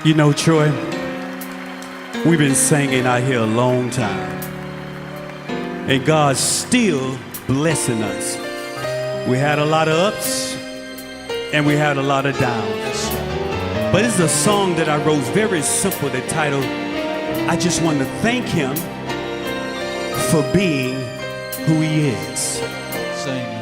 You know, Troy, we've been singing out here a long time, and God's still blessing us. We had a lot of ups, and we had a lot of downs. But it's a song that I wrote, very simple, the title, I just want to thank Him for being who He is. Sing.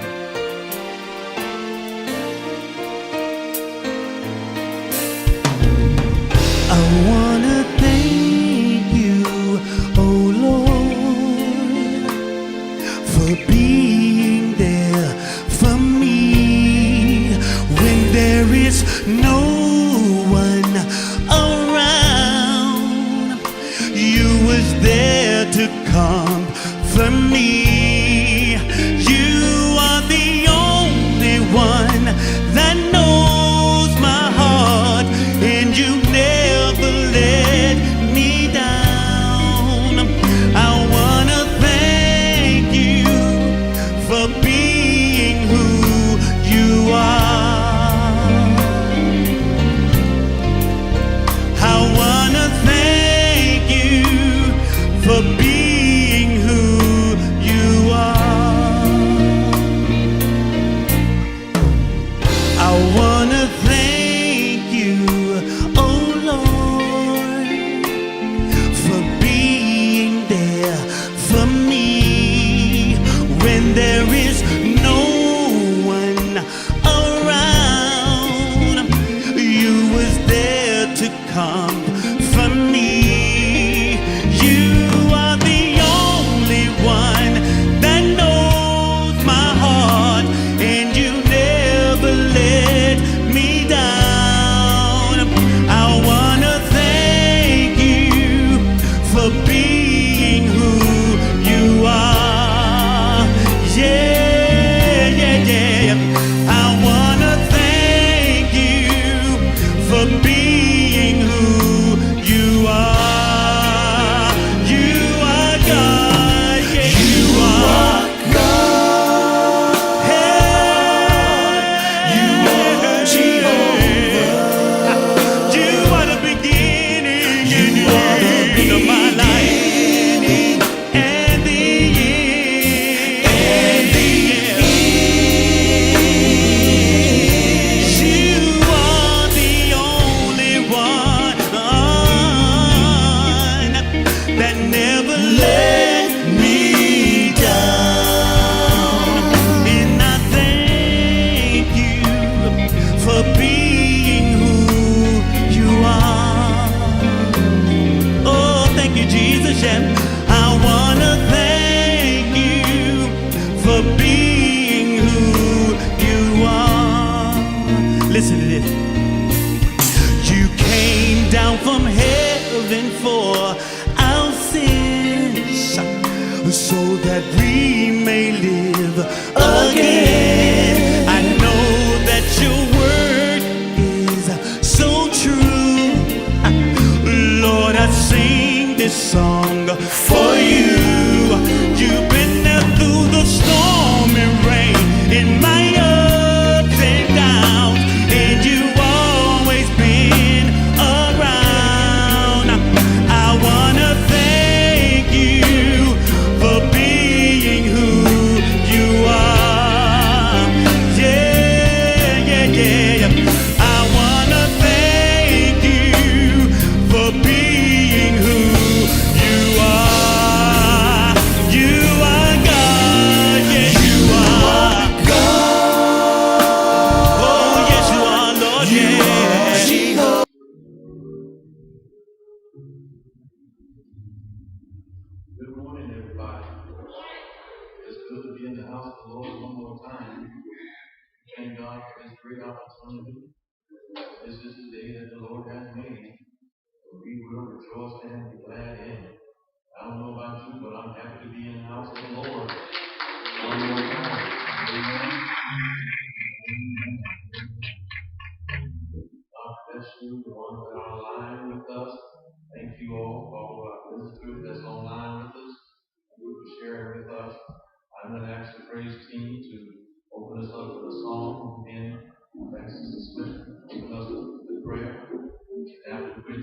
I wanna thank you, oh Lord, for being there for me when there is no one around. You was there to comfort me. You are the only one that knows my heart, and you never let me down. I wanna thank you for being who you are. I wanna thank you for being who you are. I wanna thank you, oh Lord, for being there for me when there is no one around. You was there to comfort me. You are the only one that knows my heart, and you never let me down. I wanna thank you for being who you are. Yeah, yeah, yeah. I wanna thank you for being who you are. You are God. Yeah, you are God. Hey, you are Jehovah. You are the beginning and the end of my life, and the end. You are the only one that never let me down. And I thank you for being who you are. Oh, thank you, Jesus. Yeah. I wanna thank you for being who you are. Listen to this. You came down from heaven for our sins, so that we may live again. I know that your word is so true. Lord, I sing this song for you. You've been there through the storm and rain, in my ups and downs, and you've always been around. I wanna thank you for being who you are. Yeah, yeah, yeah. I wanna thank you for being who you are. You are God. Yeah, you are God. Oh, yes, you are, Lord. Yeah. Good morning, everybody. It's good to be in the house of the Lord one more time. Thank God for this great opportunity. This is the day that the Lord has made. We will rejoice and be glad in it. I don't know about you, but I'm happy to be in the house of the Lord one more time. Amen. God bless you, the ones that are online with us. Thank you all for all of our visitors that's online with us. You for sharing with us. I'm going to ask the praise team to open us up with a song, and thanks to Sister Smith, open us up with prayer. After which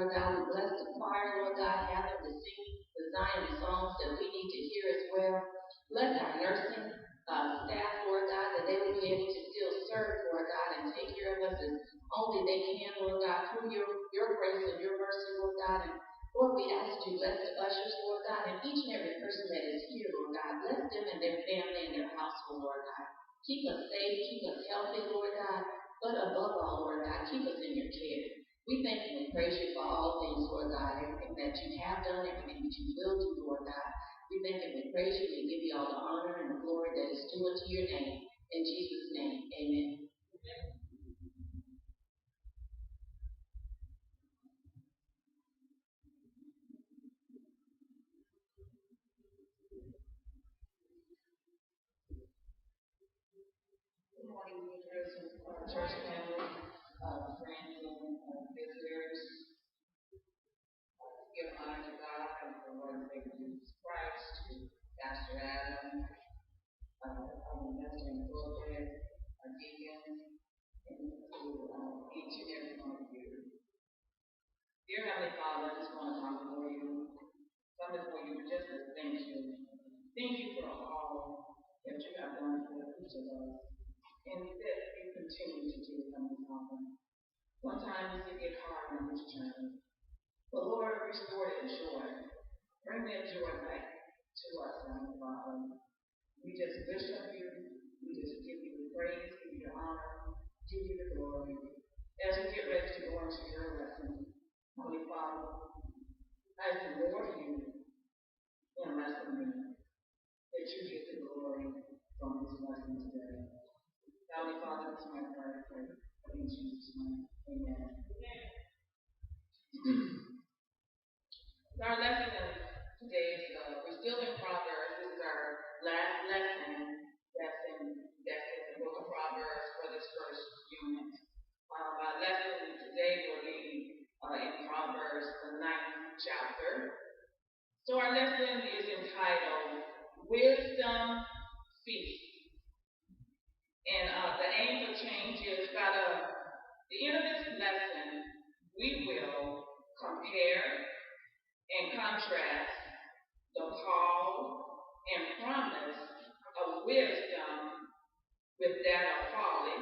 Lord God. We bless the choir, Lord God. Have them to sing the Zion songs that we need to hear as well. Bless our nursing staff, Lord God, that they will be able to still serve, Lord God, and take care of us as only they can, Lord God, through your grace and your mercy, Lord God. And Lord, we ask that you bless the ushers, Lord God, and each and every person that is here, Lord God. Bless them and their family and their household, Lord God. Keep us safe, keep us healthy, Lord God. But above all, Lord God, keep us in your care. We thank you and praise you for all things, Lord God, everything that you have done, everything that you will do, Lord God. We thank you and praise you and give you all the honor and the glory that is due unto your name. In Jesus' name, amen. Good morning, leaders and church family, friends and visitors. Give honor to God and the Lord and Savior Jesus Christ, to Pastor Adam, our minister in pulpit, our deacons, and to each and every one of you. Dear Heavenly Father, I just want to come before you, just to thank you. Thank you for all that you have done for each of us, and that you continue to do, Heavenly Father. Sometimes it gets hard on this journey, but Lord, restore that joy. Bring that joy back to us, Heavenly Father. We just worship you. We just give you the praise, give you the honor, give you the glory. As we get ready to go into your lesson, Holy Father, I implore you and lesson me that you get the glory from this lesson today. Heavenly Father, this is my prayer. In Jesus' name, amen. Our lesson today is we're still in Proverbs. This is our last lesson that's in the book of Proverbs for this first unit. Our lesson today will be in Proverbs, the 9th chapter. So our lesson is entitled Wisdom Feast. And the aim for change is by the end of this lesson, we will compare and contrast the call and promise of wisdom with that of folly,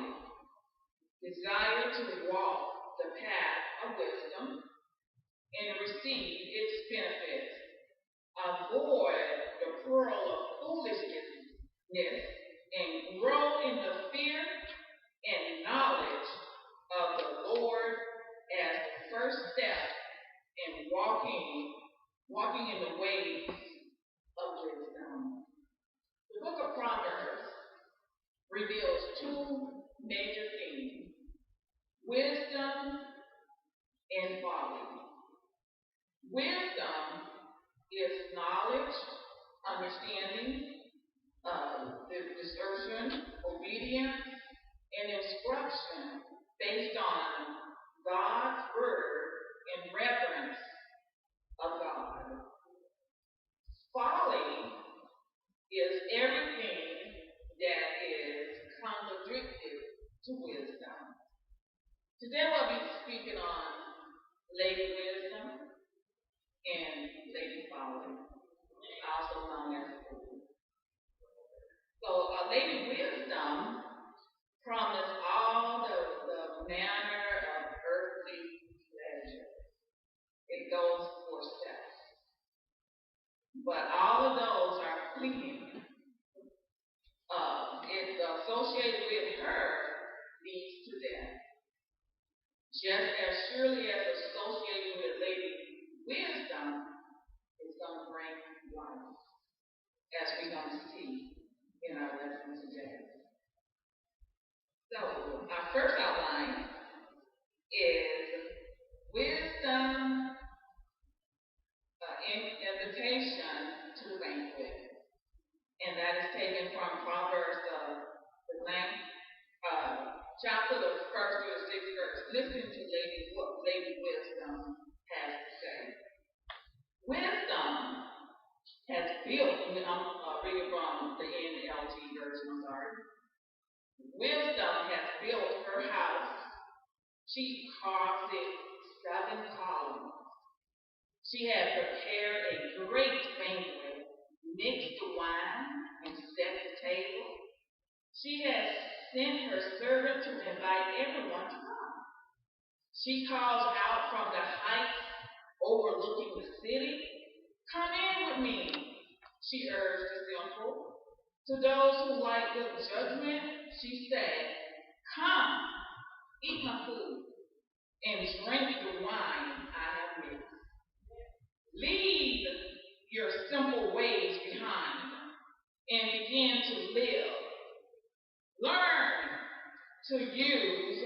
desire to walk the path of wisdom and receive its benefits, avoid the pearl of foolishness, and grow in the fear and knowledge of the Lord as the first step in walking in the ways of wisdom. The book of Proverbs reveals two major themes: wisdom and folly. Wisdom is knowledge, understanding, discernment, obedience, and instruction based on God's word and reverence of God. Folly is everything that is contradictory to wisdom. Today we'll be speaking on Lady Wisdom and Lady Folly, also known as fool. So Lady Wisdom promised all the manner of earthly pleasure. It goes for sex. But all of those are fleeting. It's associated with her leads to death. Just as surely as associated with Lady Wisdom is going to bring life, as we're going to see in our lesson today. So, our first outline is wisdom, invitation to the banquet. And that is taken from Proverbs, the 9th chapter, the 1st through the 6th verse. Listen to what Lady Wisdom has to say. Wisdom has built, I'm reading from the NLT version, I'm sorry. Wisdom has built her house. She carves it 7 columns. She had prepared a great banquet, mixed the wine, and set the table. She had sent her servant to invite everyone to come. She calls out from the heights overlooking the city, "Come in with me," she urged the simple. To those who like good judgment, she said, "Come, eat my food, and drink the wine I have mixed. Leave your simple ways behind and begin to live. Learn to use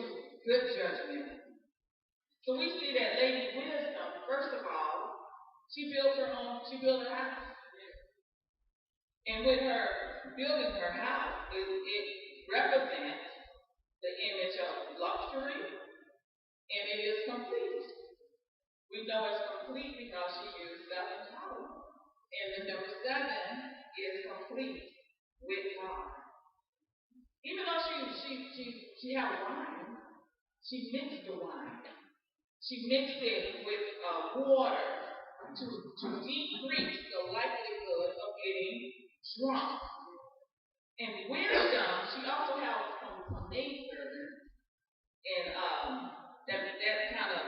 good judgment." So we see that Lady Wisdom, first of all, she built her house. And with her building her house, it represents the image of luxury, and it is complete. We know it's complete because she used 7 columns. And the number 7 is complete with God. Even though she had wine, she mixed the wine. She mixed it with water to decrease the likelihood of getting drunk. And wisdom, she also had some maidservants, and that kind of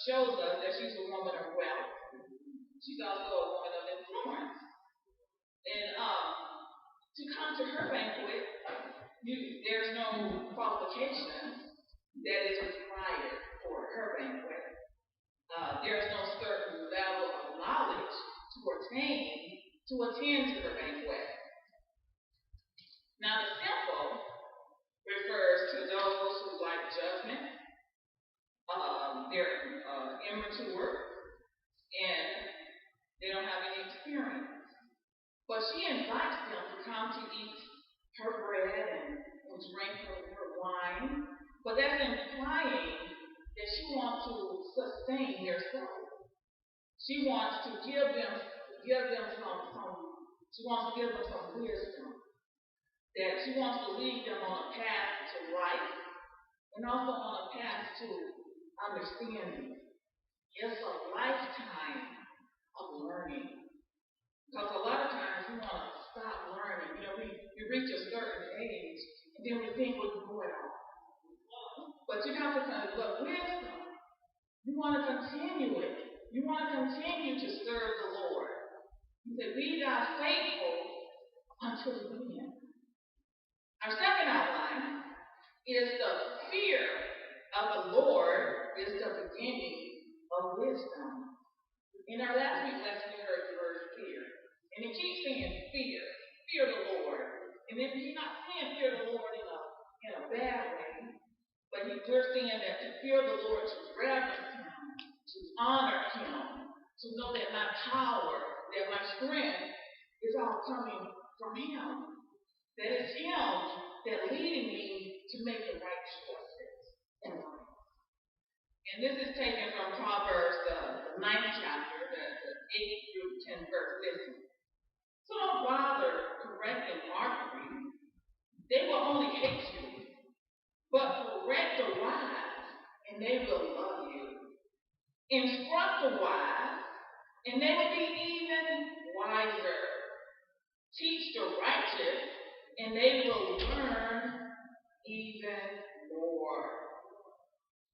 shows us that she's a woman of wealth. She's also a woman of influence. And to come to her banquet, there's no qualification that is required for her banquet. There's no certain level of knowledge to attend to her banquet. Now, the simple refers to those who like judgment. They're immature, and they don't have any experience. But she invites them to come to eat her bread and drink her wine. But that's implying that she wants to sustain their soul. She wants to give them some wisdom. That she wants to lead them on a path to life and also on a path to understanding. It's a lifetime of learning. Because a lot of times we want to stop learning. We reach a certain age and then we think we're going off. But you have to look, wisdom, you want to continue it. You want to continue to serve the Lord. He said, "Be thou faithful until the end." Our second outline is the fear of the Lord is the beginning of wisdom. In our last week's lesson, we heard the word fear. And he keeps saying fear. Fear the Lord. And then he's not saying fear the Lord in a bad way. But we're saying that to fear the Lord, to reverence him, to honor him, to know that my power, that my strength is all coming from him. That it's him that leading me to make the right choices in life. And this is taken from Proverbs, the 9th chapter, the 8th through 10th verse. Listen. So don't bother correcting mockery. They will only hate you. But correct the wise, and they will love you. Instruct the wise, and they will be even wiser. Teach the righteous, and they will learn even more.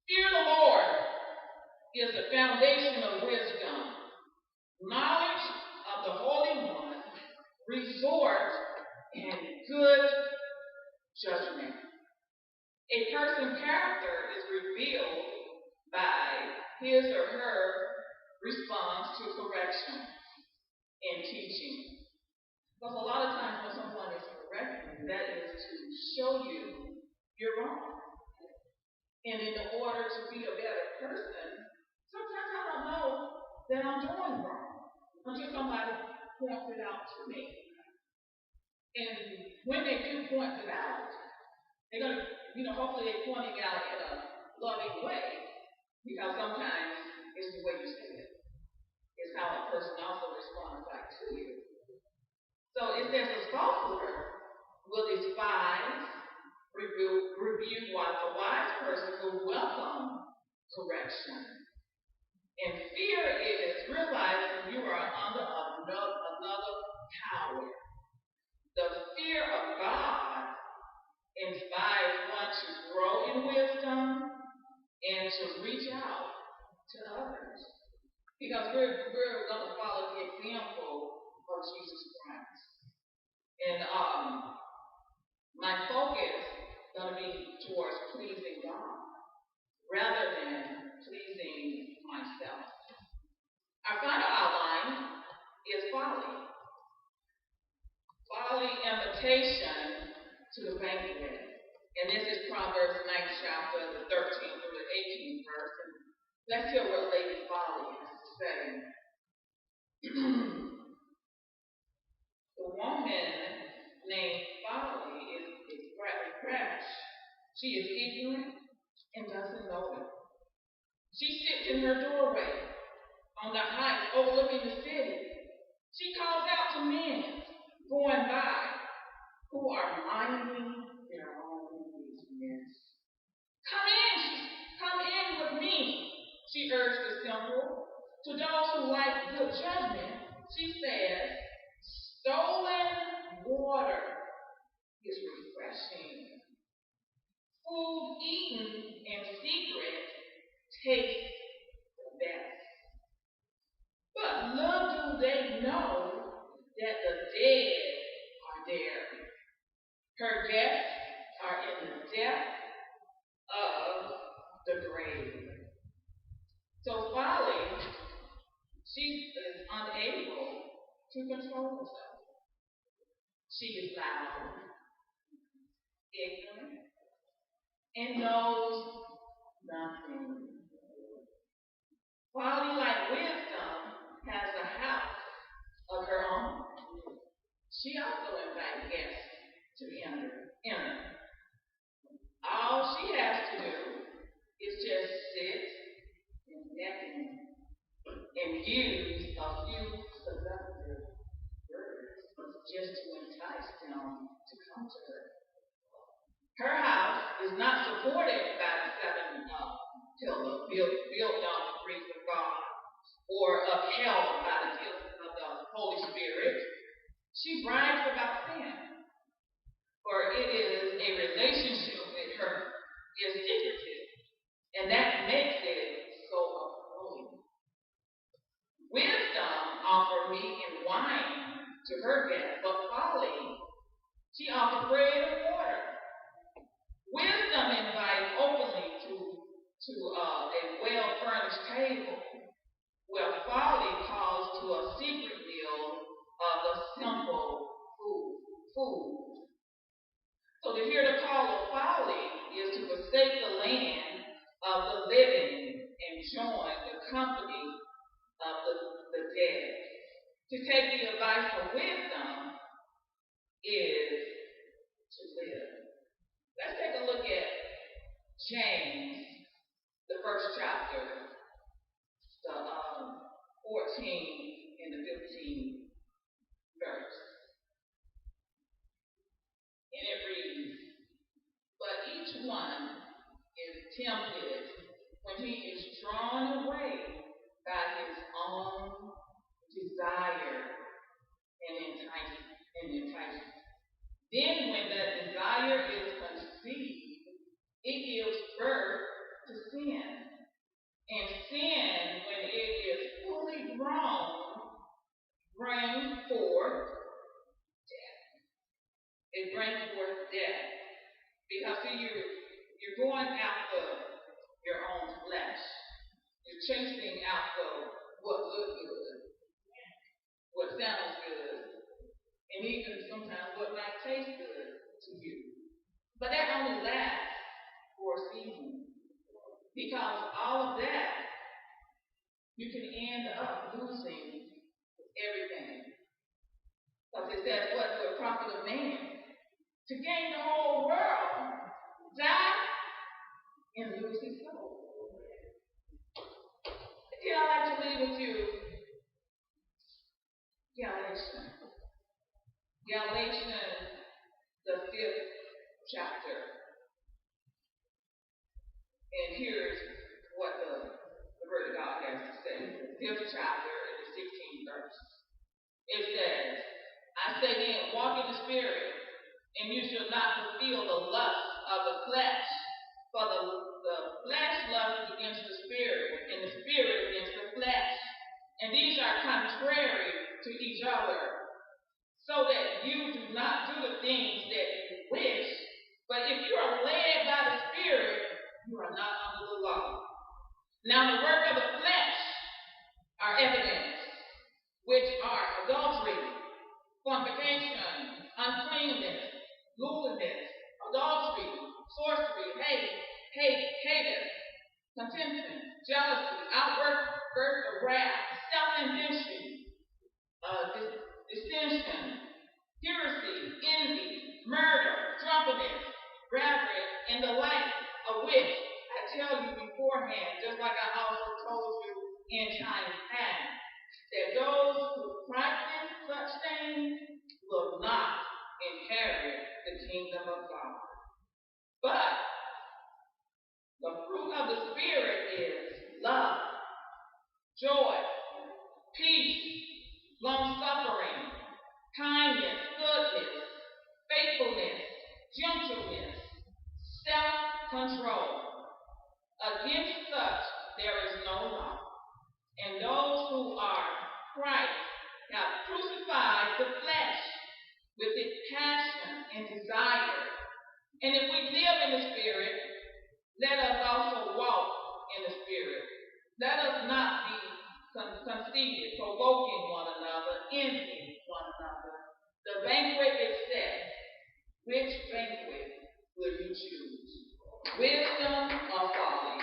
Fear the Lord is the foundation of wisdom. Knowledge of the Holy One, resort in good judgment. A person's character is revealed by his or her response to correction and teaching. Because a lot of times when someone is correcting, that is to show you you're wrong. And in order to be a better person, sometimes I don't know that I'm doing wrong until somebody points it out to me. And when they do point it out, they're going to, hopefully they're pointing out in a loving way, because sometimes it's the way you say it. It's how a person also responds back to you. So it says a scoffer will despise, rebuke, while a wise person will welcome correction. fear is realizing you are under another power. The fear of God inspires one to grow in wisdom and to reach out to others. Because we're going to follow the example of Jesus Christ. And my focus is going to be towards pleasing God rather than pleasing myself. Our final outline is folly. Folly, invitation to the banquet. And this is Proverbs 9th chapter, the 13th through the 18th verse. And let's hear what Lady Folly has to say. The woman named Folly is rash. She is ignorant and doesn't know it. She sits in her doorway on the heights overlooking the city. She calls out to men going by who are minding their own business. Come in with me, she urged the simple. To those who like good judgment, she says, stolen water is refreshing. Food eaten in secret tastes the best. But little do they know that the dead are there. Her guests are in the depth of the grave. So Folly, she is unable to control herself. She is loud, ignorant, and knows nothing. Folly, like wisdom, has a house of her own. She also invites guests to enter. All she has to do is just sit and beckon and use a few seductive words just to entice them to come to her. Her house is not supported by the seven pillars built on the grace of God or upheld by the gift of the Holy Spirit. She brags about sin, for it is a relationship with her is secretive, and that makes it so unholy. Wisdom offered meat and wine to her guests, but Folly, she offered bread and water. Wisdom invites openly to a well-furnished table, where Folly calls to a secret meal of the simple food. So to hear the call of Folly is to forsake the land of the living and join the company of the dead. To take the advice of wisdom is to live. Let's take a look at James, the first chapter, the 14th and the 15th verse. And it reads, but each one is tempted when he is drawn away by his own desire and enticement. Then when that desire is conceived, it gives birth to sin. And sin, when it is fully grown, brings forth death. It brings forth death. Because see, you're going after your own flesh. You're chasing after what looks good, what sounds good, and even sometimes what might taste good to you. But that only lasts for a season. Because all of that, you can end up losing everything. Because it says, what will it profit of man? To gain the whole world, die, and lose his soul. Again, I'd like to leave with you Galatians, the 5th chapter. And here's what the Word of God has to say. say then, walk in the Spirit, and you shall not fulfill the lust of the flesh. For the flesh lusts against the Spirit, and the Spirit against the flesh. And these are contrary to each other, so that you do not do the things that you wish. But if you are led by the Spirit, you are not under the law. Now the work of the flesh are evident, which are adultery, fornication, uncleanness, lewdness, adultery, sorcery, hatred, contention, jealousy, outbursts of wrath, self-ambition, dissension, heresy, envy, murder, drunkenness, revelry, and the like, of which I tell you beforehand, just like I also told you in time past, that those who practice such things will not inherit the kingdom of God. But the fruit of the Spirit is love, joy, peace, long-suffering, kindness, goodness, faithfulness, gentleness, self-control. Against such there is no law. And those who are Christ have crucified the flesh with its passion and desire. And if we live in the Spirit, let us also walk in the Spirit. Let us not be conceited, provoking one another, envying one another. The banquet is set. Which banquet will you choose? Wisdom or folly?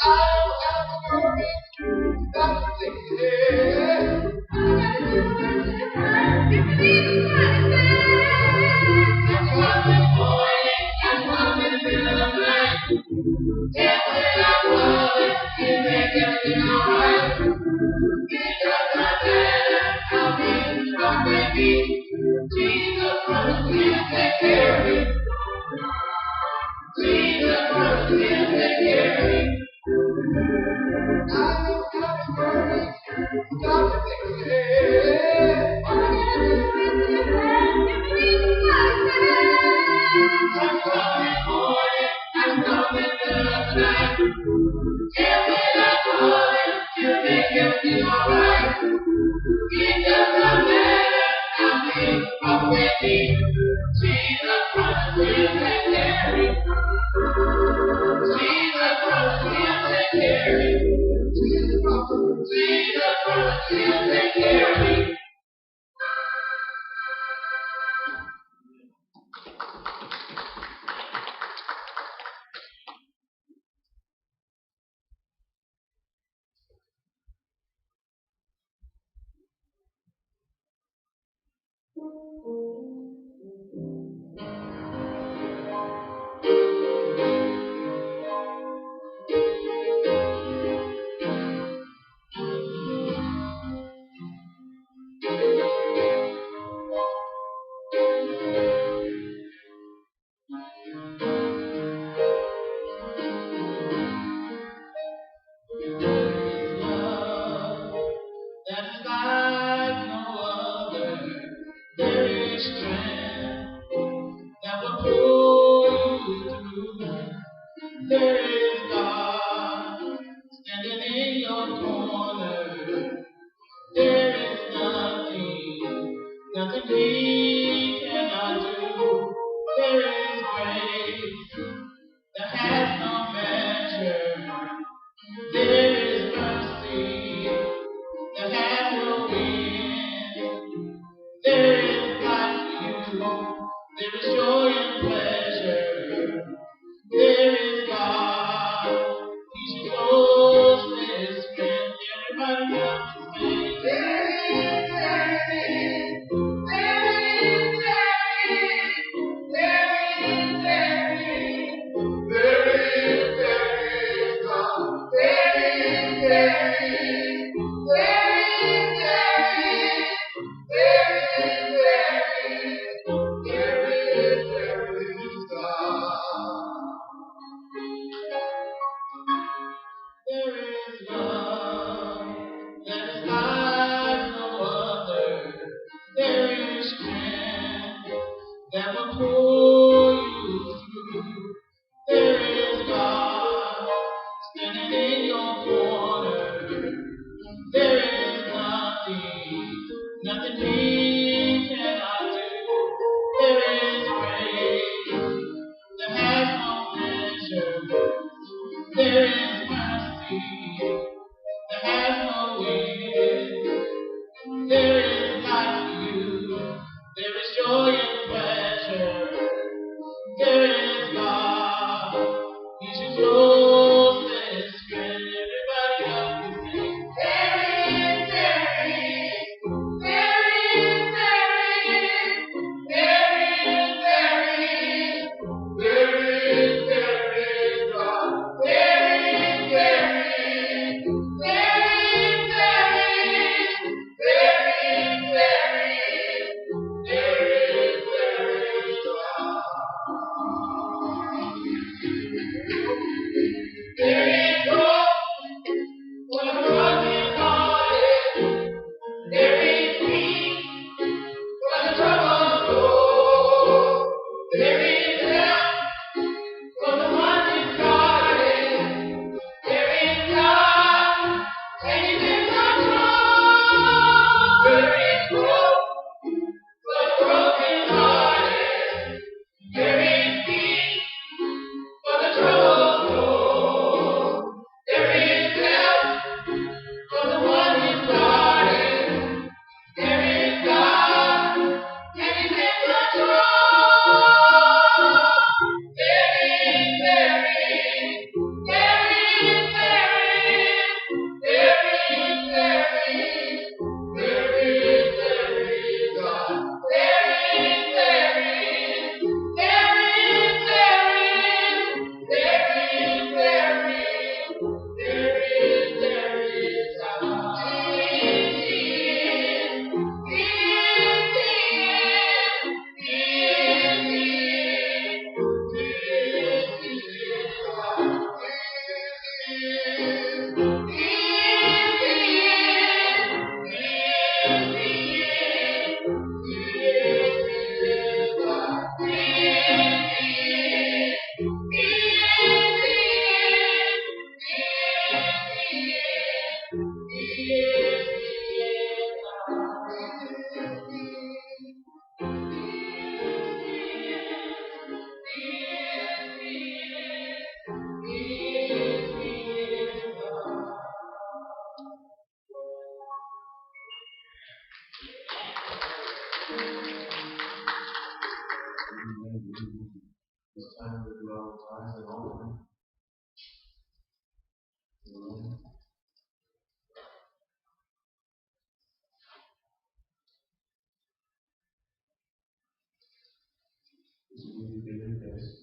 I don't have to worry about alright. It doesn't matter how big or big. Jesus promises to carry. Jesus promises to carry. Jesus promises to carry. There is joy and pleasure. This will be daily best.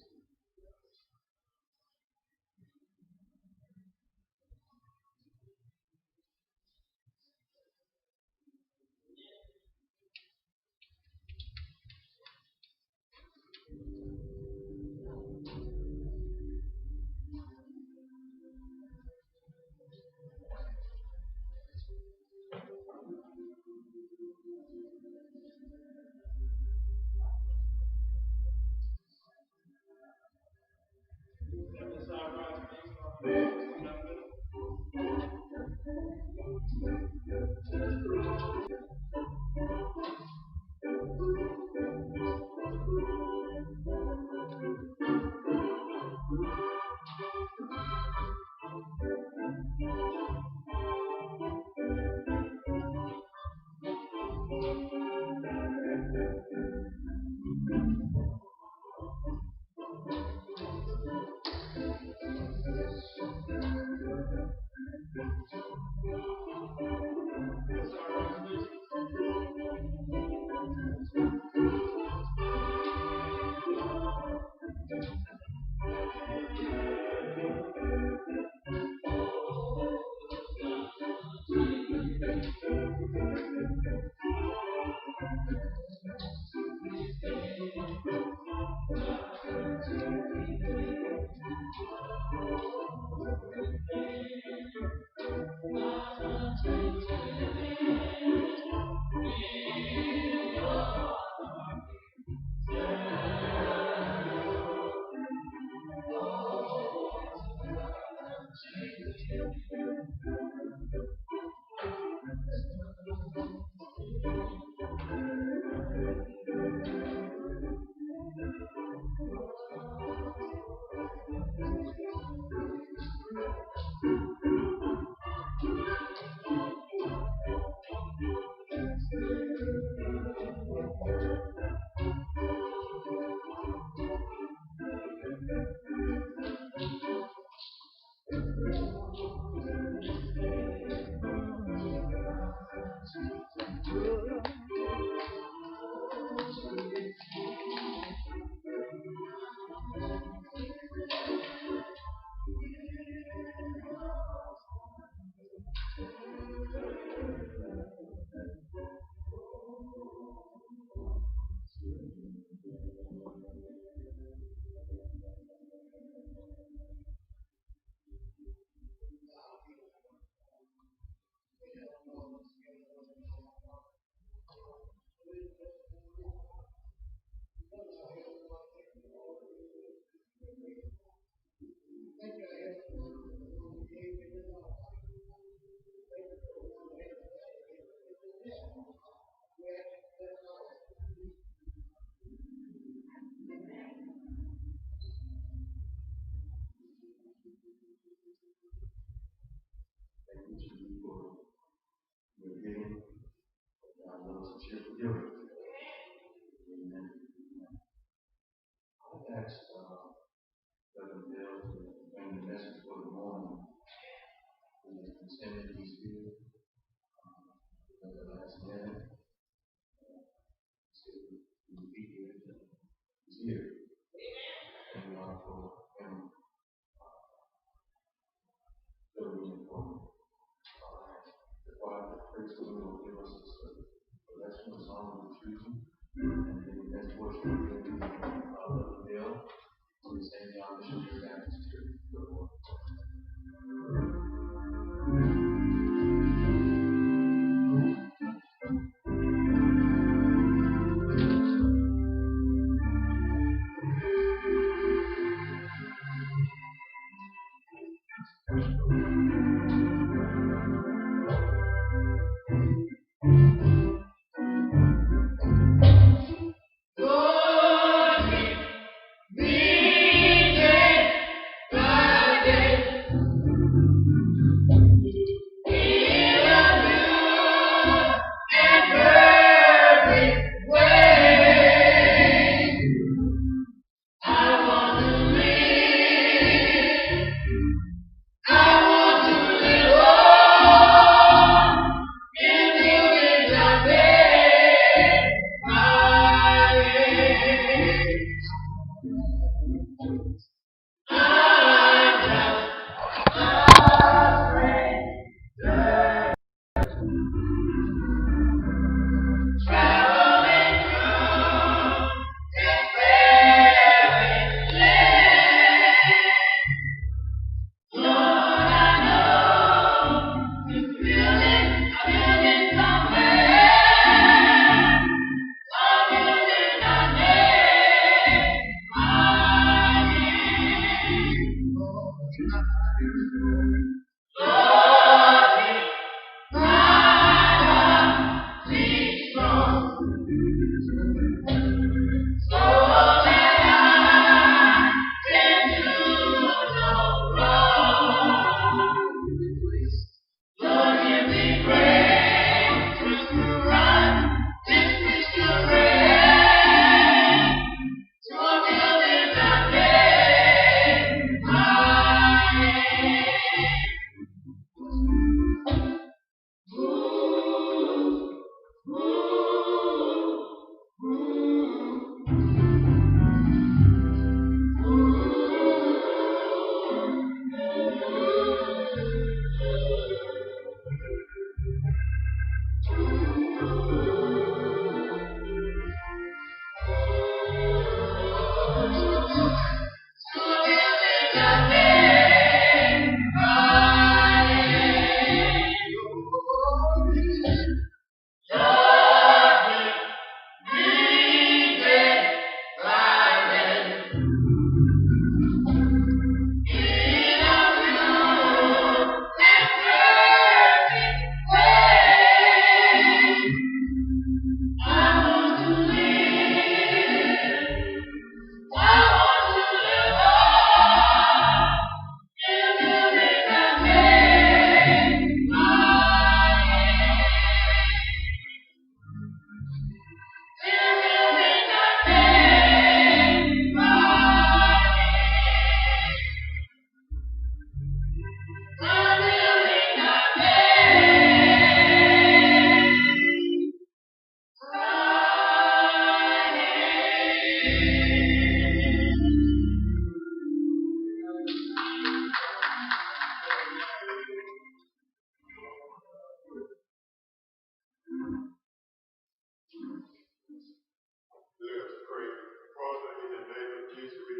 Let us pray. Father, in the name of Jesus, we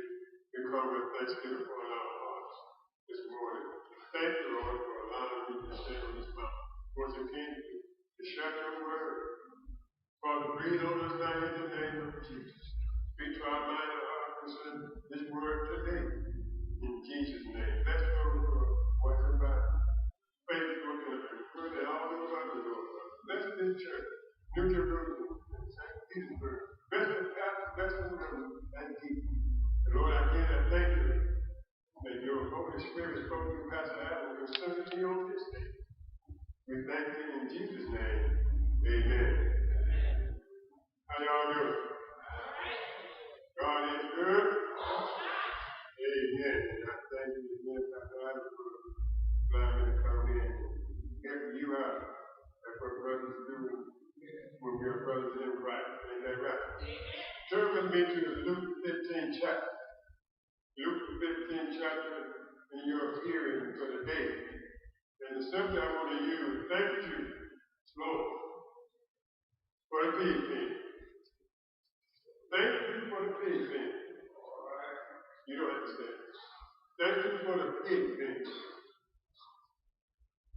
come with thanksgiving upon our hearts this morning. Thank you, Lord, for allowing me to stand on this mountain once again to share your word. Father, breathe on us now in the name of Jesus. Speak to our mind and heart concerning this word today. In Jesus' name. Bless those who are watching by Facebook and Twitter and all those others, Lord. Bless this church, New Jerusalem, and St. Petersburg. Bless the pastor, bless the women, and people. And Lord, again, I thank you that your Holy Spirit spoke to Pastor Adam concerning me on this day. We thank you in Jesus' name. Amen. How y'all doing? God is good. Amen. And I thank you again, Pastor Adam, for allowing me to come in and help you out. That's what brothers do when we are brothers in Christ. Ain't that right? Turn with me to Luke 15 chapter. Luke 15 chapter in your hearing for the day. And the subject I want to use, thank you, Lord, for the pig pen. Thank you for the pig pen. You don't understand. Thank you for the pig pen.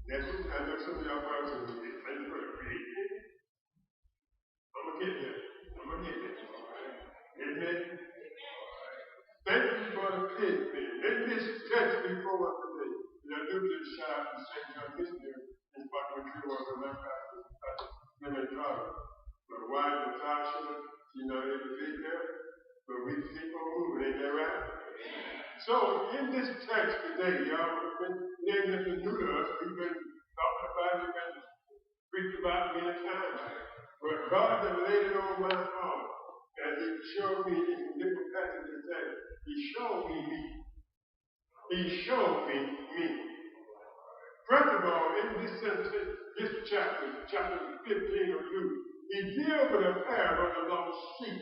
That's what I know some of y'all probably say, thank you for the pig pen. I'm going to get there. Amen. Thank you for the pig pen. In this text before us today, we are due to the shout out to St. John Missionary in Parkland Tree Walk of my pastor, Leonard Carter. My wife, Natasha, she's not able to be there, but we keep on moving, ain't that right? So, in this text today, y'all, ain't nothing new to us. We've been talking about it, been preached about many times. But God has laid it on my heart. And he showed me in different passages that he showed me me. He showed me me. First of all, in this chapter 15 of Luke, he deals with a parable of the lost sheep.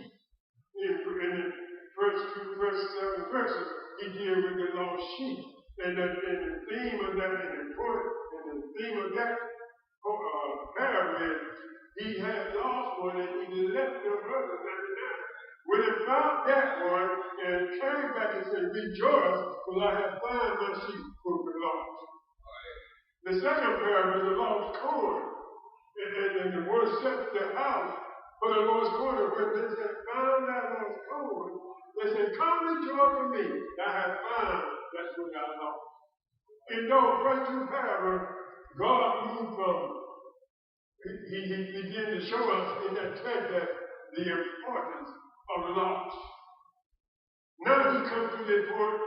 In the first 7 verses, he deals with the lost sheep. And the theme of that, parable is, he had lost one and he left them others 99. When he found that one and came back and said, rejoice, for I have found my sheep who were lost. The second parable is the lost corn. And the word set the house for the lost corn. When they said, found that lost corn, they said, come rejoice with me, I have found That's what I know. In those first two parables, God moved from, he began to show us in that text that the importance of the lost. Now he comes to the point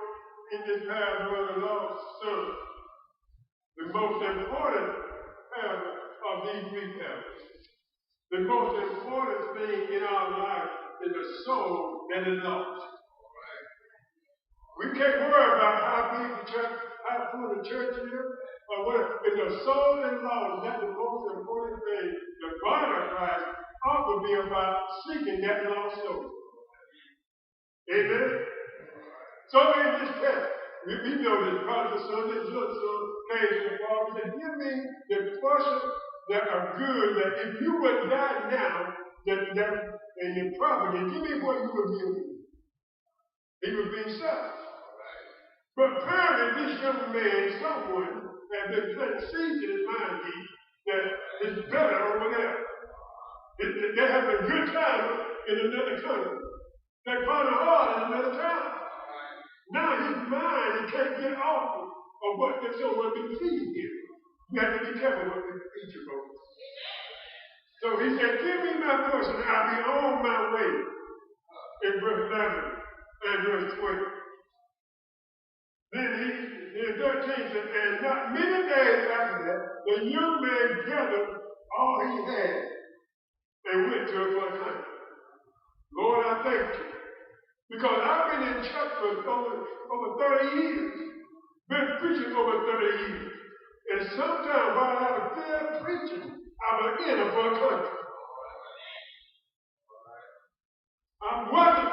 in this parable of the lost son. The most important parable of these three parables. The most important thing in our life is the soul that is lost. We can't worry about how big the church, how full the church is, or whatever. If the soul is lost, that's the most important thing. The body of Christ ought to be about seeking that lost soul. Amen? So in this text, we know this prodigal son, this little son came to the father and said, give me the portion that are good, that if you would die now, that in your property, give me what you would give me. He was being selfish. But apparently this young man, someone, has been planting seeds in his mind that it's better over there. They're having a good time in another country. They're kind of hard in another town. Now his mind, he can't get off of what they're someone been feeding him. You have to be careful what they feed you, folks. So he said, give me my portion, I'll be on my way. In verse 11 and verse 20. Then in 13 said, and not many days after that, the young man gathered all he had and went to a far country. Lord, I thank you. Because I've been in church for over 30 years. Been preaching over 30 years. And sometimes while I was still preaching, I was in a far country. I wasn't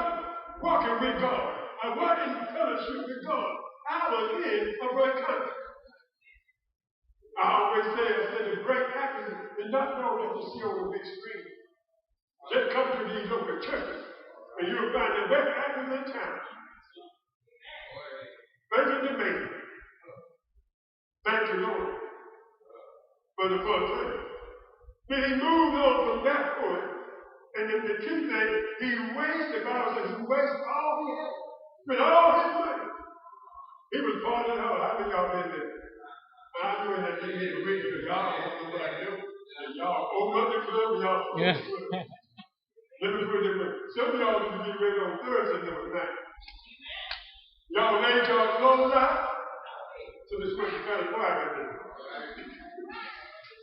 walking with God. I wasn't in fellowship with God. I was in a great country. I always say, the great actors is not known that you see on the big screen. Just come to these local churches, and you'll find the best actors in town. Better than me. Thank you, Lord, for the first time. Then he moved on from that point, and then the key thing, he wasted, the Bible says, he wasted all he had, with all his money. He was partying hard. How many of y'all been there? I knew that they get rich because y'all don't know what I do. And y'all open up the club and y'all close the club. Let me put it this way. Some of y'all need to be ready on Thursday night. Y'all laid y'all clothes out. So this was kind of quiet right there.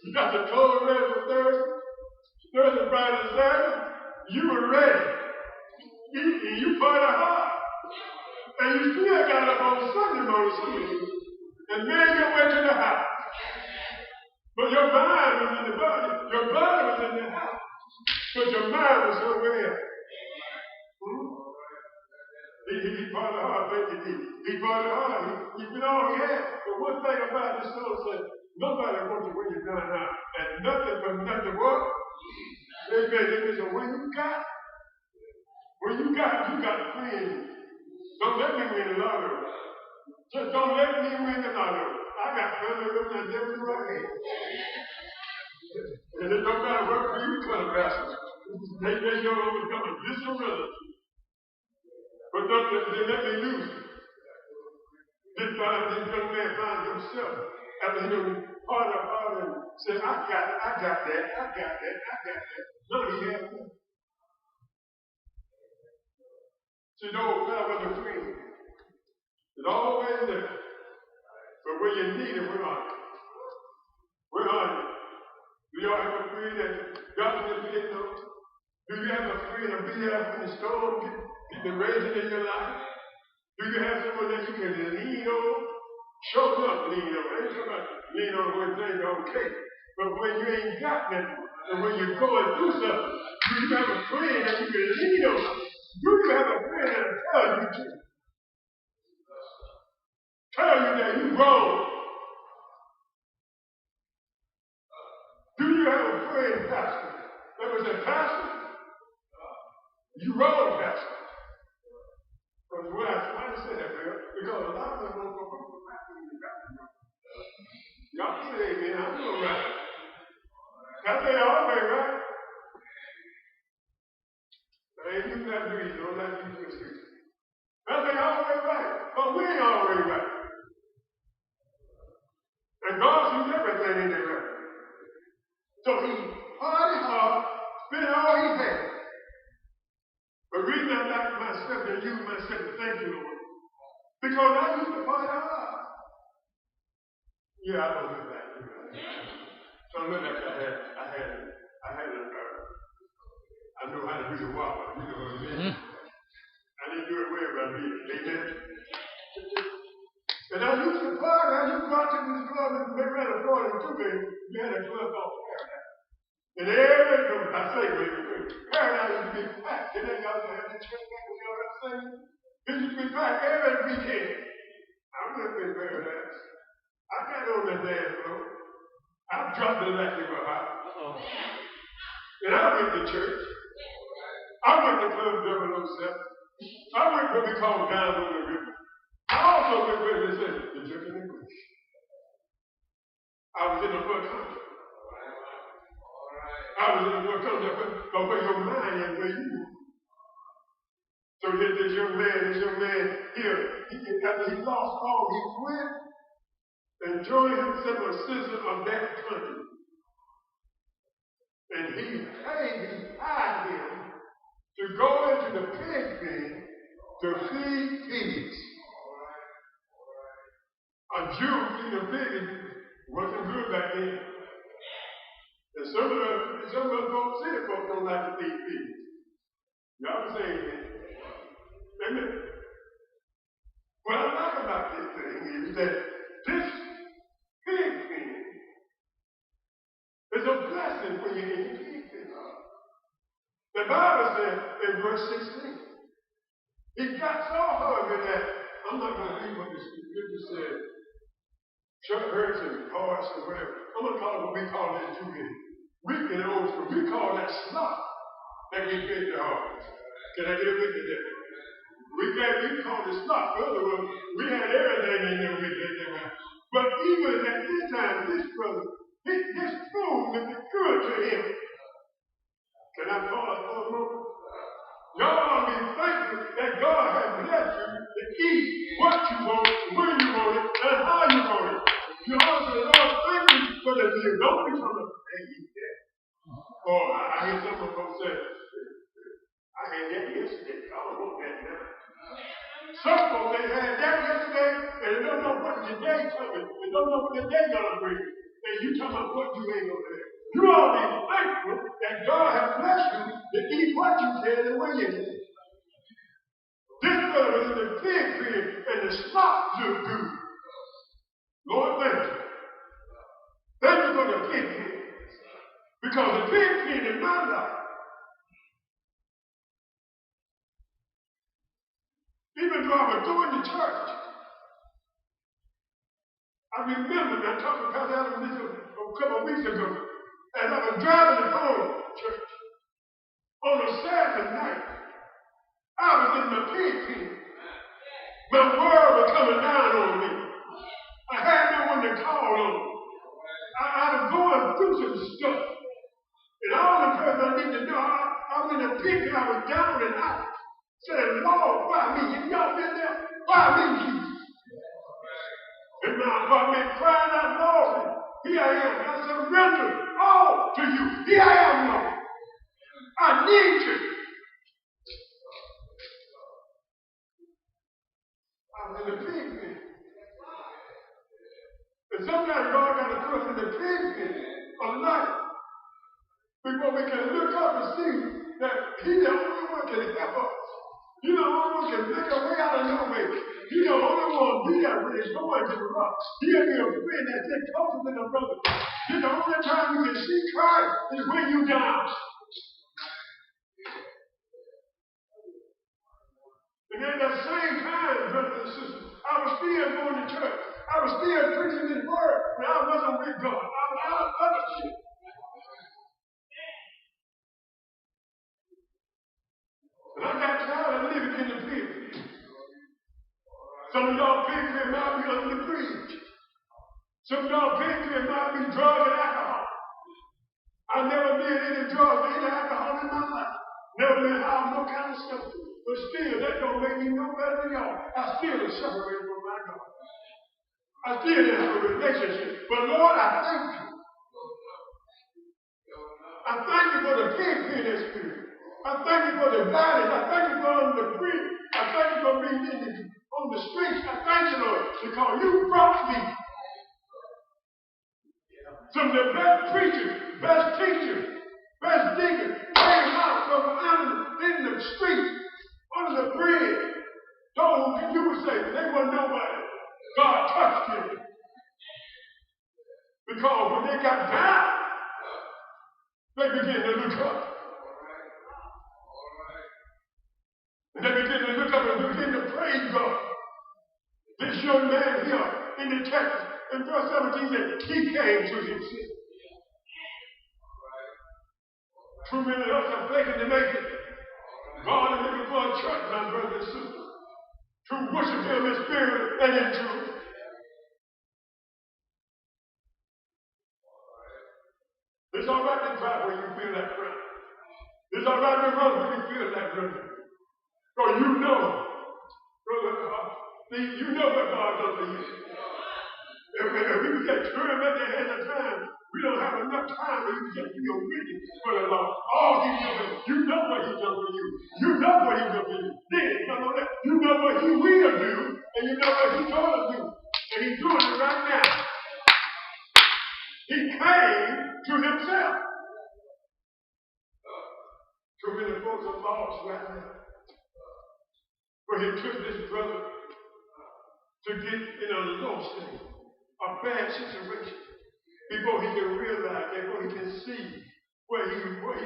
You got the clothes ready for Thursday. Thursday, Friday, and Saturday. You were ready. You party hard. And you still got up on Sunday morning, some of you, and made your way to the house. But your mind was in the body. Your body was in the house. But your mind was somewhere else. He fought hard, thank you. He fought hard. He did all he had. But one thing about this soul said, nobody wants you when you're done now. And nothing but nothing what? Amen. So when you got friends. Don't let me win the lottery. Just don't let me win the lottery. I got family living in every right. And it don't matter what for you color bastards. They don't overcome a disability. But they let me lose. This young man found himself after he was hard and said, I got that. No, he had nothing. See, no fellow was a friend. It's always there. But when you need it, where are you? Where are you? Do y'all have a friend that got to the big note? Do you have a friend to be there when the storm get the raging in your life? Do you have someone that you can lean on? Show up, lean on. I ain't talking about lean on when things are okay. But when you ain't got nothing, and when you're going through something, do you have a friend that you can lean on? Do you have a friend that will tell you to? Tell you that you're wrong. Do you have a friend, pastor, that was a pastor? You wrong, pastor. Why do you say that, Bill? Because a lot of them don't go from pastor in the pastor. Y'all say amen. I'm doing right. I say all right, right? Ain't you that reason, don't let you do this. I say always right, but we ain't always right. reason I like myself and use myself to thank you, Lord, because I used to fight hard. Yeah, I don't look like you. So look like I know how to do the walk. You know what I mean? I didn't do it well, but I did. Amen. And I used to party. I used to go out to this club and make around a 42 days. We had a club called Paradise. And every time I say, Paradise used to be packed. And then y'all had the church back when y'all were singing. It used to be packed every weekend. I went to Paradise. I got on that dance floor. I dropped it like it was hot. And I went to church. I went to Club 007. I went where we call Down on the River. I also went where they said the church in the bush. I was in the front country. I was in the front country, but where your mind is, where you are. So this young man here, after he lost all, he went and joined himself a citizen of that country. And he hired him to go into the pig pen to feed pigs. A Jew feeding a pig wasn't good back then. And some of those city folks don't like to feed pigs. Y'all can say amen. Amen. What I like about this thing is that this pig pen is a blessing when you're in the pig pen. The Bible says in verse 16, he got so hungry that, I'm not going to read what the scripture said, church hurts and hearts and whatever. I'm going to call it what we call it in 2 minutes. We in old school, we call that slop that we fed the hearts. Can I get a witness there? We call it slop. In other words, we had everything in there with it. But even at this time, this brother, this food was good to him. Can I call it for a moment? Y'all ought to be thankful that God has blessed you to eat what you want, when you want it, and how you want it. You ought to say, Lord, thank you for the deal. Don't be trying to eat that. Or I hear some of them say, I had that yesterday. I don't want that now. Some folks, they had that yesterday, and they don't know what the day coming. They don't know what the day gonna bring. And you talking about what you ain't gonna do. You ought to be thankful that God has blessed you to eat what you can and when you can. This brother was in the pig pen and the slop looked good. Lord, thank you. Thank you for the pig pen. Because the pig pen in my life, even though I was doing the church, I remember, I talked to Pastor Adam a couple of weeks ago, as I was driving home from church on a Saturday night. I was in the pig pen. My world was coming down on me. I had no one to call on. I was going through some stuff. And all the person I need to know, I was in the pig pen, I was down and out. Saying, Lord, why me? If y'all been there, why me, Jesus? In my apartment, crying out, Lord, here I am. I surrender all to you. Here I am, Lord. I need you. I was in the pig pen. And sometimes God got to put us in the pig pen of life before we can look up and see that He's the only one that can help us. He's the only one that can make a way out of no way. He's the only one to be there when it's going to the rock. He'll be a friend that gets closer than a brother. He's the only time you can see Christ is when you die. And at that same time, brothers and sisters, I was still going to church. I was still preaching His word, but I wasn't with God. I was out of fellowship. And I got tired of living in the pig pen. Some of y'all pig pen might be under the bridge. Some of y'all pig pen might be drug and alcohol. I never did any drugs or any alcohol in my life. Never been high, no kind of stuff. But still, that don't make me no better than y'all. I still am separated from my God. I still didn't have a relationship. But Lord, I thank you. I thank you for the pig pen experience. I I thank you for the valleys. I thank you for the bridge. I thank you for being on the streets. I thank you, Lord, because you brought me some of the best preachers, best teachers, best deacons came out from in the street, under the bridge. Those you would say they weren't nobody. God touched them. Because when they got down, they began to look up. And they began to look up and begin to praise God. This young man here in the text, in verse 17, said, he came to himself. Too many of us are faking to make it. God is looking for a church, my brothers and sisters, to worship him in spirit and in truth. It's all right to cry when you feel that cry. It's all right to run when you feel that running. Because you know, brother, you know what God does for you. If we get turned at the end of time, we don't have enough time for you to get your witness for the Lord. All he's doing, you know what he's done for you. You know what he's done for you. Then, you know what he will do, and you know what he's going to do. And he's doing it right now. He came to himself. Too many folks are lost right now. But he took this brother to get in a low state, a bad situation, before he can realize, before he can see what he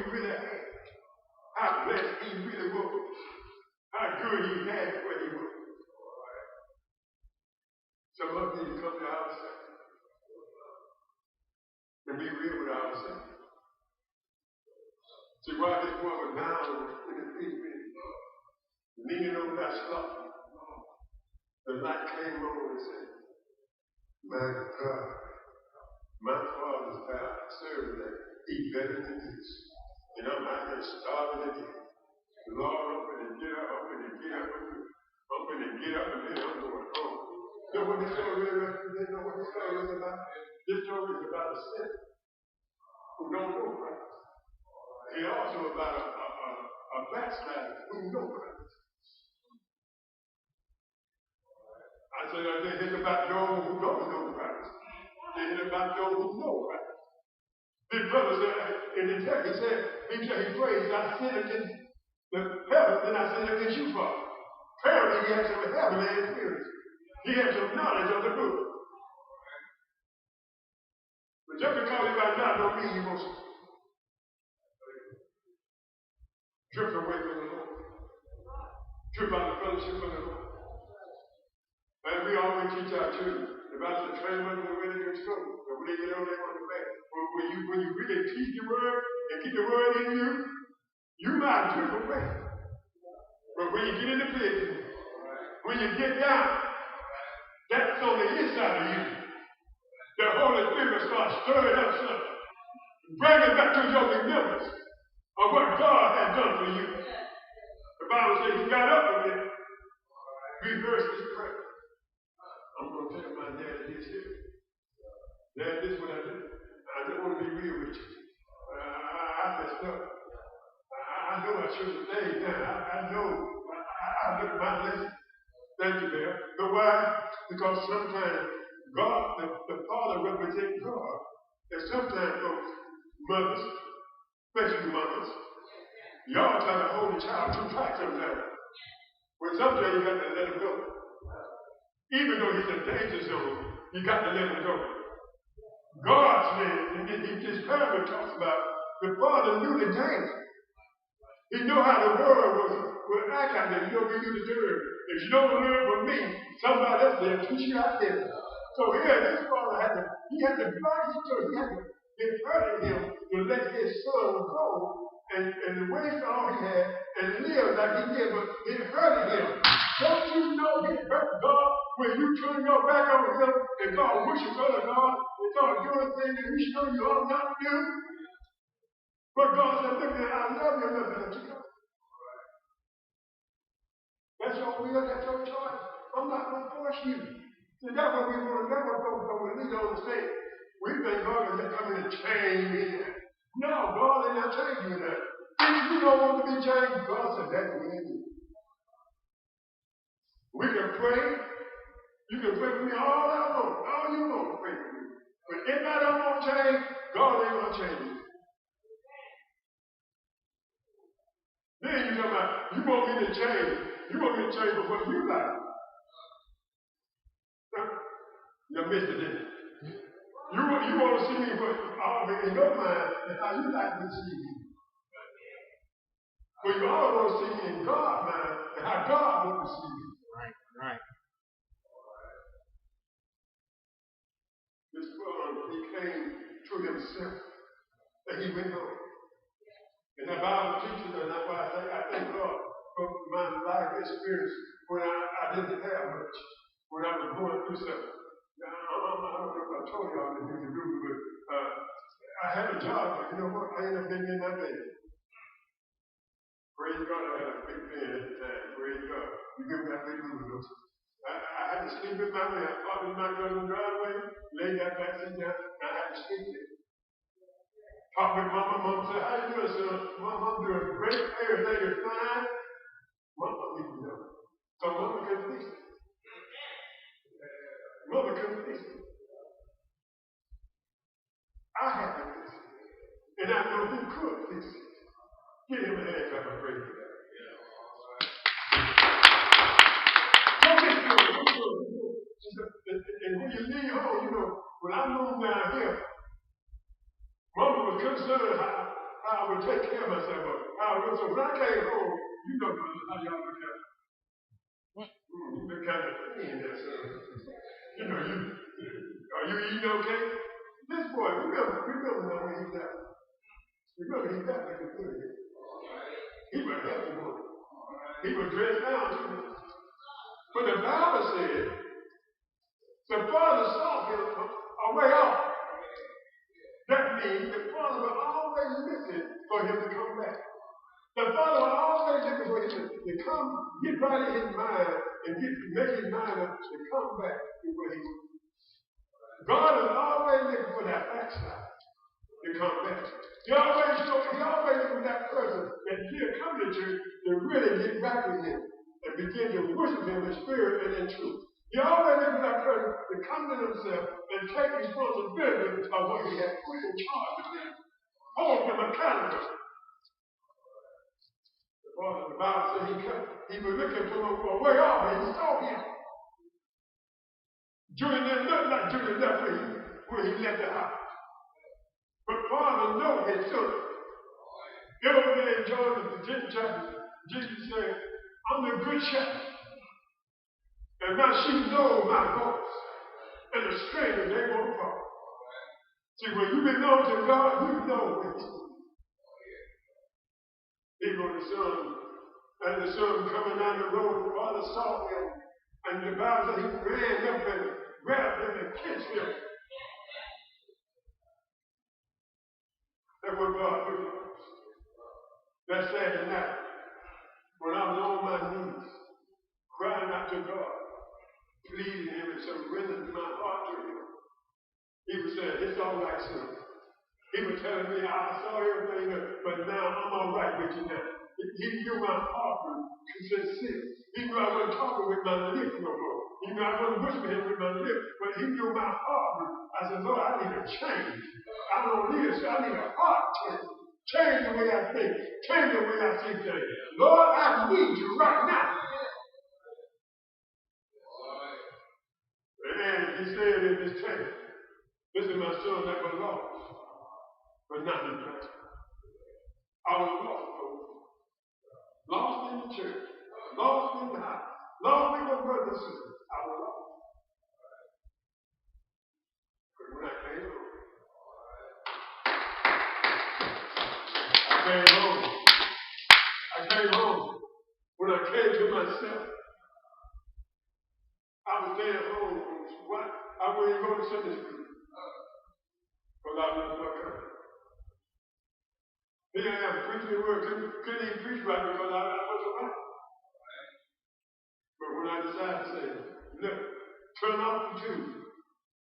really had, how blessed he really was, how good he had what he was. Some of us need to come to ourselves and be real with ourselves. See, why this one was down in the feet, leaning on that slot, the light came on and said, my God, my Father's house serves that. He's better than this. And I'm out there starving again. Lord, I'm going to get up, I'm going to get up, and then I'm going home. You know what this story is? You know what this story is about? This story is about a sinner who don't know Christ. It's also about a backslider who knows Christ. I said, it's about those who don't know Christ. It's about those who know Christ. This brother said, in the text, he prays, I sin against the heaven, then I sin against you, Father. Apparently, he had some heavenly experience. He had some knowledge of the book. But just because he got knowledge don't mean he wants to drift away from the Lord. Drift out of fellowship from the Lord. And we always teach our children about the train when they're ready to go. But when they get on, they want to back. When you really teach the word and keep the word in you, you might drift away. But when you get in the pit, when you get down, that's on the inside of you. The Holy Spirit starts stirring up something. Bring it back to your remembrance of what God has done for you. The Bible says he got up and then reversed his prayer. I'm going to tell my dad this here. Dad, this is what I did. I just want to be real with you. I messed up. I know I should have stayed down. I know. I looked at my lesson. Thank you, Dad. But why? Because sometimes God, the Father represents God. And sometimes folks, mothers, especially mothers, y'all try to hold the child too tight sometimes. When sometimes you got to let him go. Even though he's in danger zone, you got to let him go. God's man, this parable talks about the Father knew the danger. He knew how the world would act out there. You know, we do the dirt. If you don't learn from me, somebody else will teach you out there. So here, this father had to blind his church. He had to get hurt him to let his son go and waste all he had and live like he did, but it hurt him. Don't you know it hurt God when you turn your back on him and God wishes other God and start doing things that he show you ought not to do? But God said, look, I love you enough to let you go. That's your will, that's your choice. I'm not going to force you. See, that's what we want to never go when we don't understand. We think God is coming to change me. No, God is not changing you that. If you don't want to be changed, God said that's the way it is. We can pray. You can pray for me all I want. All you want to pray for me. But if I don't want to change, God ain't going to change me. Then you talking about, you want me to change. You want me to change for what you like. You missed it, didn't you? You want to see me for all in your mind and how you like me to see me. But you all want to see me in God's mind and how God wants to see me. Right. This one, he came to himself and he went home. And the Bible teaches, and that's why I thank God for my life experience when I didn't have much, when I was going through something. Now, I don't know if I told y'all this in the room, but I had a job, but you know what? I ended up being in my bed. Praise God, I had a big bed at the time. Praise God. You remember that big room? I had to sleep in my bed. I parked in my cousin's driveway, laid that back seat down, and I had to sleep there. Talked with Mama. Mama said, how you doing, son? Mama, I'm doing great. Everything is fine. Mama need to know. So Mama couldn't fix it. Mama couldn't fix it. I had to fix it. And I know who could fix it. Give him a hand clap of praise for that. And when you leave home, you know, when I moved down here, Mama was concerned how I would take care of myself. So when I came home, you know how y'all look at it. You look kind of thin there, son. You know, are you eating okay? This boy, remember now when he died. Remember he died like a good here. He was a healthy boy. He was dressed down too. But the Bible said, the father saw him a way off. That means the father was always looking for him to come back. The father was always looking for him to come, get right in his mind, and make his mind up to come back to where he was. God is always looking for that backside to come back. He always looking for that person that he'll come to church to really get back with him and begin to worship him in spirit and in truth. He always looking for that person to come to himself and take responsibility of what he has put in charge of him. Hold him accountable. The Bible said he was looking for him a way off, and he saw him. Julian didn't look like Julian left where he left the house. But Father knows his son. Over there in John the 10th chapter, Jesus said, I'm the good shepherd. And my sheep know my voice. And the stranger they won't follow. See, when you belong to God, you know it. He was the son. And the son coming down the road, the father saw him. And the Bible said he ran up and grabbed him and kissed him. That's what God did for us. That Saturday night, when I was on my knees, crying out to God, pleading him and surrendering my heart to him. He was saying, it's all right, son. He was telling me, I saw everything, but now I'm all right with you now. He knew my heart was sincere. He knew I wasn't talking with my lips no more. He knew I wasn't whispering him with my lips, but he knew my heart was. I said, Lord, I need a change. I don't need a change. I need a heart change. Change the way I think. Change the way I see things. Lord, I need you right now. And he said in this text, this is my son that was lost, but not in Christ. I was lost, folks. Lost in the church. Lost in the house. Lost in my brother's sister. I was lost. But when I came home, when I came to myself, I was staying home. Why? I wouldn't go to Sunday school. Because I was in my country. Here I am preaching the word, couldn't even preach right because I wasn't right. But when I decided to say, look, turn off the tube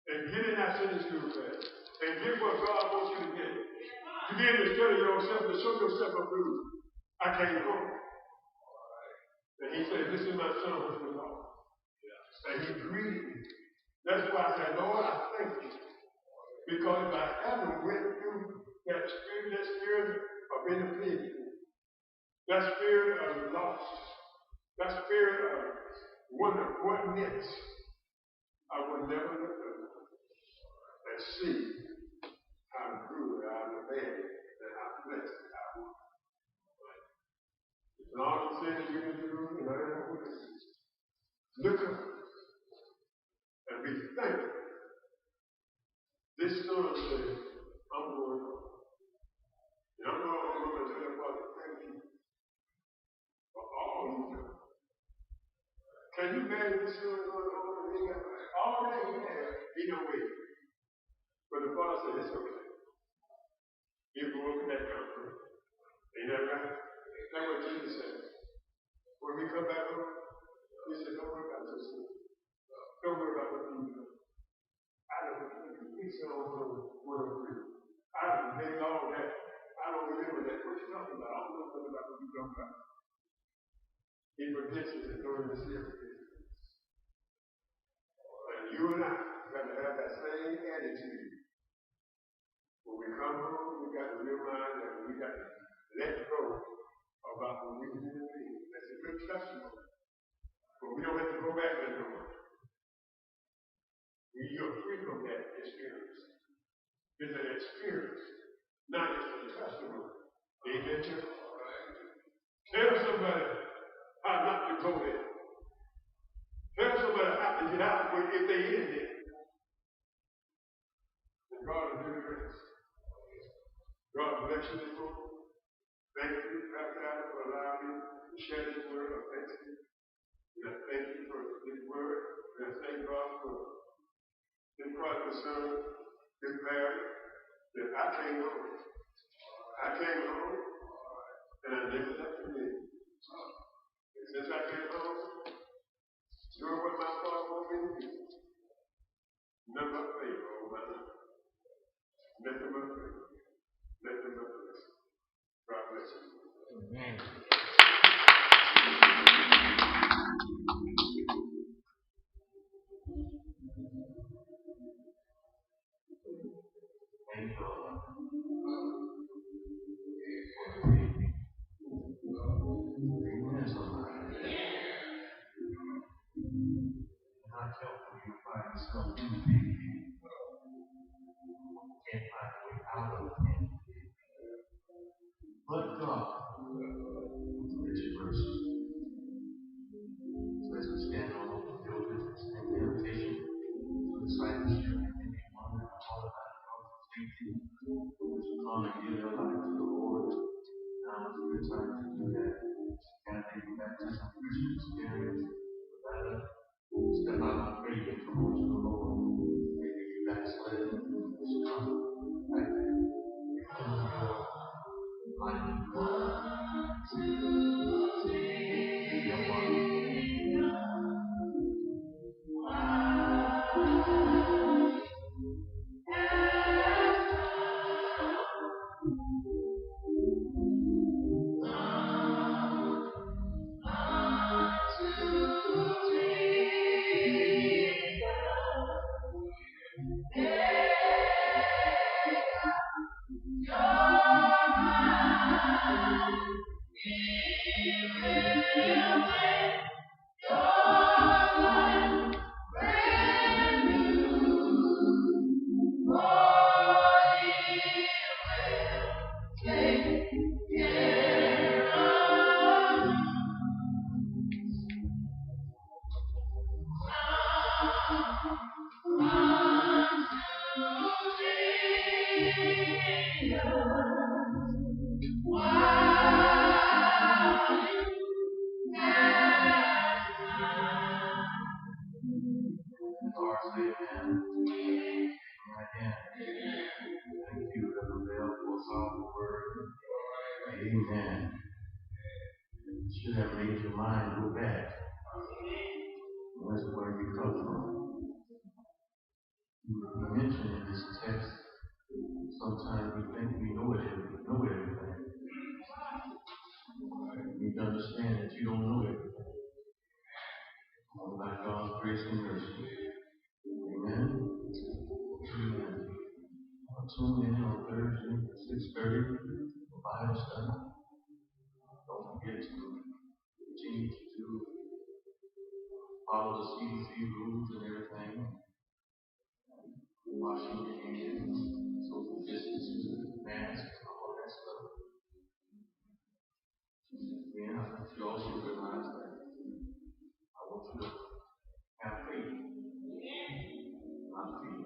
and get in that Sunday school class and get what God wants you to get, Begin to study yourself, to show yourself approved. I came home. And he said, this is my son which was lost. And he greeted me. That's why I said, Lord, I thank you. Because if I haven't went through that spirit of independence, that spirit of loss, that spirit of wonder what next, I would never look up and see how good I'm a man and how blessed I am. And all he said is you can do, and I don't know what it is. Look up and be thankful. This son said, I'm going home. And I'm going home and tell him, Father, thank you for all you've done. Can you imagine this son going home and he got all that he had, he don't wait. But the father said, it's okay. You go over that comfort. Ain't that right? That's what Jesus said. When we come back home, he said, don't worry about this. Don't worry about what you do. I don't think so. I don't make all that. I don't remember that. What you talking about? I don't know nothing about what you talking about. He forgets it and don't even see everything. And you and I got to have that same attitude. When we come home, we got to realize that we got to let go about what we did in me. That's a good testimony. But we don't have to go back there no more. You're free from that experience. It's an experience, not just a testimony. Amen. Tell somebody how not to go there. Tell somebody how to get out if they in there. And God will do the rest. God bless you this morning. Thank you, Pastor Adam, for allowing me to share this word of thanksgiving. And I thank you for this word. And I thank God for this prodigal son, this marriage, that I came home. I came home, and I never left again. And since I came home, doing what my father wanted me to do. Nothing but favor over my life. Nothing but favor. Nothing but blessing. God bless you. Amen. But God, rich in mercy, so as we stand on open buildings and invitation to discipleship and be one and all about God's safety, which will come and give their life to the Lord. Now is a good time to do that. And I think baptism, Christian experience, rather step out on faith and come to the Lord. Maybe you backslid, just come back there. One, two, three, Amen. You should have made your mind go back. That's where you come from. You mentioned in this text sometimes we think we know everything. You need to understand that you don't know everything. All by God's grace and mercy. Amen. Amen. Tune in on Thursday, 6:30, for Bible study. Don't forget to continue to follow the CDC rules and everything. Washing your hands, social distancing, masks, all that stuff. Yeah, I want you also realize that I want you to have faith, not fear.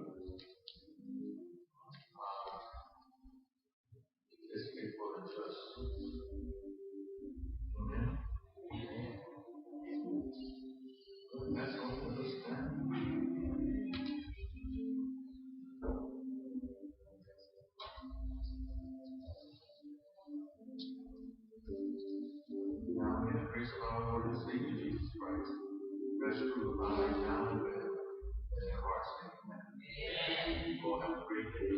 This faithful and just. Amen. That's all for this time. Now, in the grace of our Lord and Savior Jesus Christ, rest through the lives now and then, in your hearts. Amen. You all have a great day.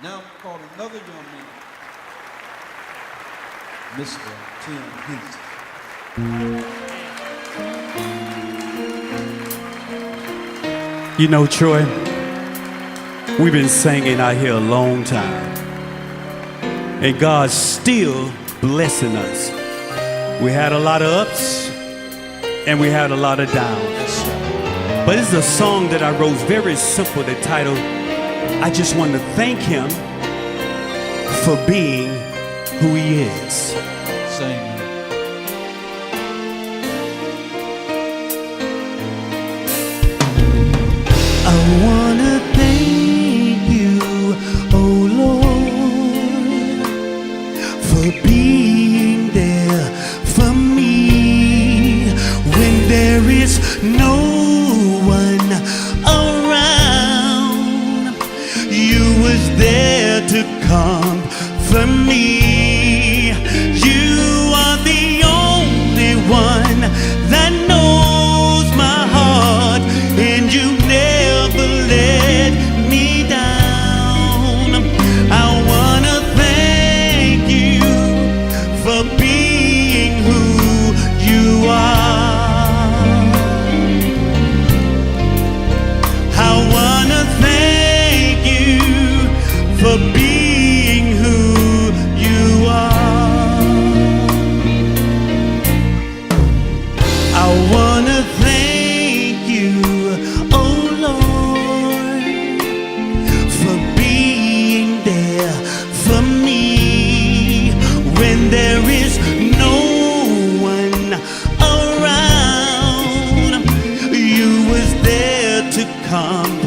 Now call another young man, Mr. Tim Hinton. You know, Troy, we've been singing out here a long time. And God's still blessing us. We had a lot of ups and we had a lot of downs. But it's a song that I wrote, very simple, the title, I just want to thank him for being who he is. Sing. I want to thank you, oh Lord, for being there for me when there is no one around. You was there to comfort me. You are the only one that knows my heart, and you never let me down. I wanna thank you for being who you are. I wanna thank you for being who you are. I wanna thank you, oh Lord, for being there for me when there is no one around. You was there to come